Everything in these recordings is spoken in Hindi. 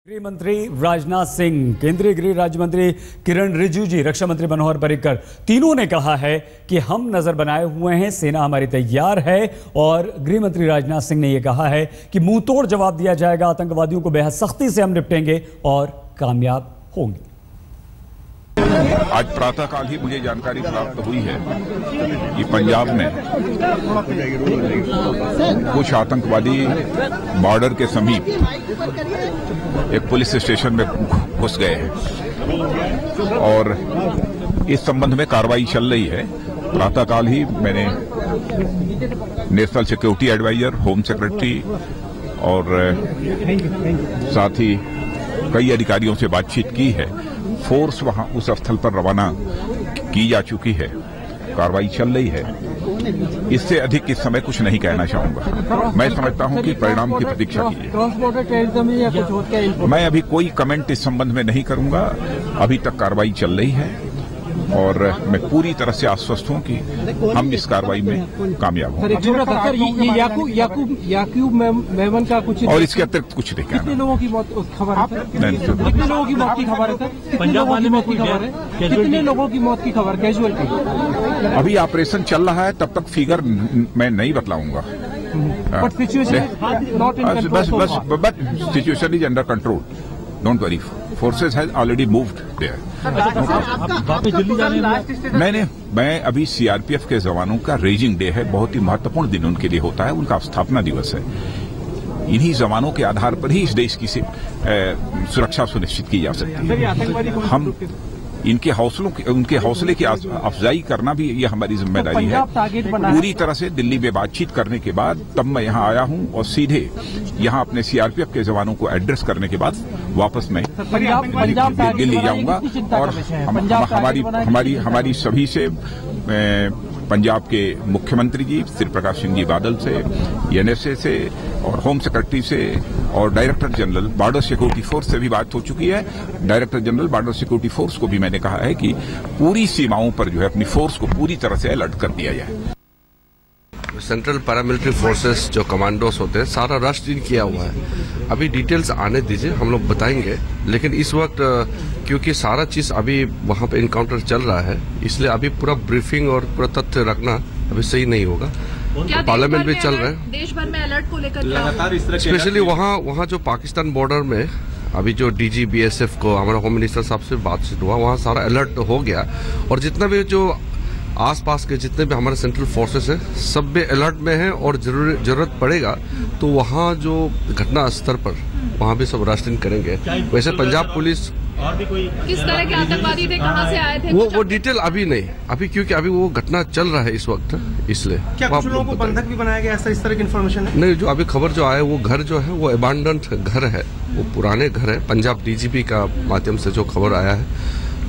गृह मंत्री राजनाथ सिंह, केंद्रीय गृह राज्य मंत्री किरण रिजिजू, रक्षा मंत्री मनोहर पर्रिकर, तीनों ने कहा है कि हम नजर बनाए हुए हैं, सेना हमारी तैयार है। और गृह मंत्री राजनाथ सिंह ने यह कहा है कि मुंह तोड़ जवाब दिया जाएगा, आतंकवादियों को बेहद सख्ती से हम निपटेंगे और कामयाब होंगे। आज प्रातःकाल ही मुझे जानकारी प्राप्त हुई है कि पंजाब में कुछ आतंकवादी बॉर्डर के समीप एक पुलिस स्टेशन में घुस गए हैं और इस संबंध में कार्रवाई चल रही है। प्रातःकाल ही मैंने national security adviser, home secretary और साथ ही कई अधिकारियों से बातचीत की है। फोर्स वहां उस स्थल पर रवाना की जा चुकी है, कार्रवाई चल रही है। इससे अधिक इस समय कुछ नहीं कहना चाहूंगा। मैं समझता हूं कि परिणाम की प्रतीक्षा कीजिए। मैं अभी कोई कमेंट इस संबंध में नहीं करूंगा। अभी तक कार्रवाई चल रही है और मैं पूरी तरह से आश्वस्त हूं कि हम इस कार्रवाई में कामयाब होंगे। और इसके अतिरिक्त कुछ नहीं कहना। कितने लोगों की मौत खबर है? कितने लोगों की मौत की खबर है? पंजाब वाले मौत की खबर है? कितने लोगों की मौत की खबर कैजुअल की? अभी ऑपरेशन चल रहा है, तब तक फिगर मैं नहीं बतलाऊंगा। But situation is under control. Don't worry, forces has already moved there. मैं अभी सीआरपीएफ के जवानों का रेजिंग डे है, बहुत ही महत्वपूर्ण दिन उनके लिए होता है, उनका स्थापना दिवस है। इन्हीं जवानों के आधार पर ही इस देश की सुरक्षा सुनिश्चित की जा सकती है। हम उनके हौसले की अफजाई करना भी ये हमारी जिम्मेदारी है। पूरी तरह से दिल्ली में बातचीत करने के बाद तब मैं यहाँ आया हूँ और सीधे यहाँ अपने सीआरपीएफ के जवानों को एड्रेस करने के बाद वापस मैं दिल्ली जाऊंगा। और हमारी सभी से, पंजाब के मुख्यमंत्री जी श्री प्रकाश सिंह जी बादल से, एनएसए से और होम सेक्रेटरी से और director general border security force से भी बात हो चुकी है। Director general border security force को भी मैंने कहा है कि पूरी सीमाओं पर जो है अपनी फोर्स को पूरी तरह से अलर्ट कर दिया जाए। सेंट्रल पैरामिलिट्री फोर्सेस जो कमांडोस होते हैं, सारा रश इन किया हुआ है। अभी डिटेल्स आने दीजिए, हम लोग बताएंगे। लेकिन इस वक्त क्योंकि सारा चीज अभी वहां पे इनकाउंटर चल रहा है, इसलिए अभी पूरा ब्रीफिंग और पूरा तथ्य रखना अभी सही नहीं होगा। पार्लियामेंट भी चल रहा है, देश भर में अलर्ट को लेकर लगातार स्पेशली वहाँ जो पाकिस्तान बॉर्डर में अभी जो डीजी बीएसएफ को हमारा होम मिनिस्टर साहब से बातचीत हुआ, वहाँ सारा अलर्ट हो गया। और जितना भी जो आसपास के जितने भी हमारे सेंट्रल फोर्सेस हैं, सब भी अलर्ट में हैं। और जरूरत पड़ेगा तो वहाँ जो घटना स्तर पर वहाँ भी सब रास्टिंग करेंगे। वैसे पंजाब पुलिस और भी कोई किस तरह के आतंकवादी थे, कहाँ से आए थे, वो डिटेल अभी नहीं, अभी क्योंकि अभी वो घटना चल रहा है इस वक्त, इसलिए। क्या कुछ लोगों को बंधक भी बनाया गया, इस तरह की इन्फॉर्मेशन है? नहीं, जो अभी खबर जो आया वो घर जो है वो अबांडन्ड घर है, वो पुराने घर है। पंजाब डीजीपी का माध्यम से जो खबर आया है,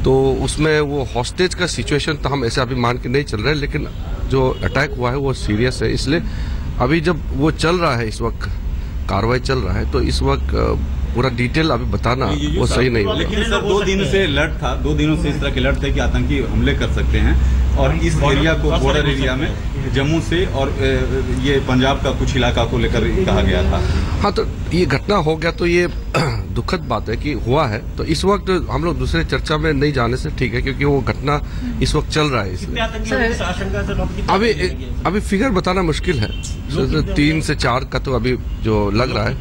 तो उसमें वो हॉस्टेज का सिचुएशन तो हम ऐसे अभी मान के नहीं चल रहे, लेकिन जो अटैक हुआ है वो सीरियस है। इसलिए अभी जब वो चल रहा है, इस वक्त कार्रवाई चल रहा है, तो इस वक्त पूरा डिटेल अभी बताना वो सही नहीं होगा। लेकिन सर 2 दिनों से अलर्ट था, 2 दिनों से इस तरह के अलर्ट थे कि आतंकी हमले कर सकते हैं। और इस एरिया को, बॉर्डर एरिया में जम्मू से और ये पंजाब का कुछ इलाका को लेकर कहा गया था। हाँ, तो ये घटना हो गया तो ये दुखद बात है कि हुआ है। तो इस वक्त हम लोग दूसरे चर्चा में नहीं जाने से ठीक है, क्योंकि वो घटना इस वक्त चल रहा है। इसलिए अभी फिगर बताना मुश्किल है। 3 से 4 का तो अभी जो लग रहा है।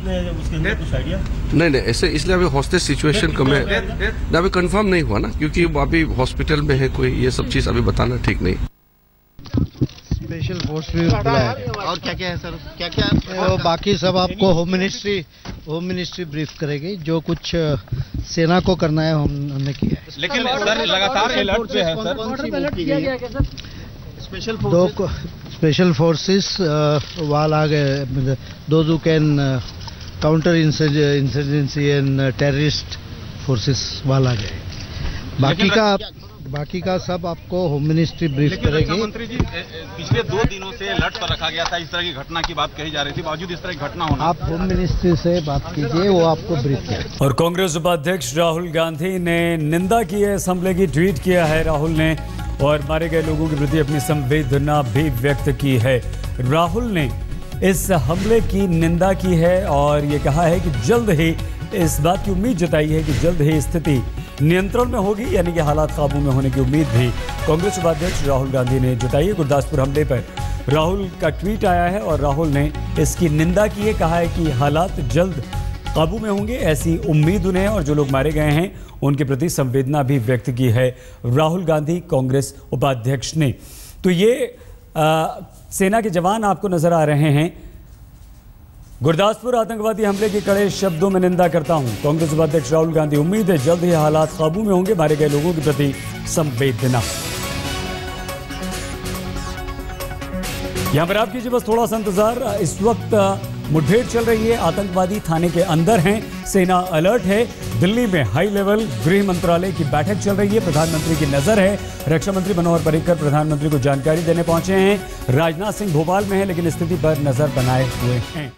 नहीं ऐसे, इसलिए अभी हॉस्टेज सिचुएशन को मैं अभी कंफर्म नहीं हुआ ना, क्योंकि अभी हॉस्पिटल में है कोई, ये सब चीज अभी बताना ठीक नहीं। स्पेशल फोर्स भी बुलाया गया। और क्या है सर, क्या बाकी सब आपको होम मिनिस्ट्री ब्रीफ करेगी। जो कुछ सेना को करना है हमने किया है। लेकिन सर लगातार अलर्ट पे है सर। स्पेशल फोर्सेस वाल आ गए, those who can counter insurgency and terrorist forces वाला गए। बाकी का सब आपको होम मिनिस्ट्री ब्रीफ करेगी। मंत्री जी, पिछले 2 दिनों से अलर्ट पर रखा गया था, इस तरह की घटना की बात कही जा रही थी, बावजूद इस तरह की घटना होना। आप होम मिनिस्ट्री से बात कीजिए, वो आपको ब्रीफ करें। और कांग्रेस उपाध्यक्ष राहुल गांधी ने निंदा की है इस हमले की, ट्वीट किया है राहुल ने, और मारे गए लोगों के प्रति अपनी संवेदना भी व्यक्त की है। राहुल ने इस हमले की निंदा की है और ये कहा है कि जल्द ही इस बात की उम्मीद जताई है कि जल्द ही स्थिति नियंत्रण में होगी, यानी कि हालात काबू में होने की उम्मीद भी कांग्रेस उपाध्यक्ष राहुल गांधी ने जताई है। गुरदासपुर हमले पर राहुल का ट्वीट आया है और राहुल ने इसकी निंदा की है, कहा है कि हालात जल्द काबू में होंगे, ऐसी उम्मीद उन्हें, और जो लोग मारे गए हैं उनके प्रति संवेदना भी व्यक्त की है राहुल गांधी कांग्रेस उपाध्यक्ष ने। तो ये सेना के जवान आपको नजर आ रहे हैं। गुरदासपुर आतंकवादी हमले की कड़े शब्दों में निंदा करता हूं, कांग्रेस उपाध्यक्ष राहुल गांधी। उम्मीद है जल्द ही हालात काबू में होंगे, मारे गए लोगों के प्रति संवेदना। यहां पर आप कीजिए बस थोड़ा सा इंतजार। इस वक्त मुठभेड़ चल रही है, आतंकवादी थाने के अंदर हैं, सेना अलर्ट है। दिल्ली में हाई लेवल गृह मंत्रालय की बैठक चल रही है, प्रधानमंत्री की नजर है। रक्षा मंत्री मनोहर पर्रिकर प्रधानमंत्री को जानकारी देने पहुंचे हैं। राजनाथ सिंह भोपाल में है, लेकिन स्थिति पर नजर बनाए हुए हैं।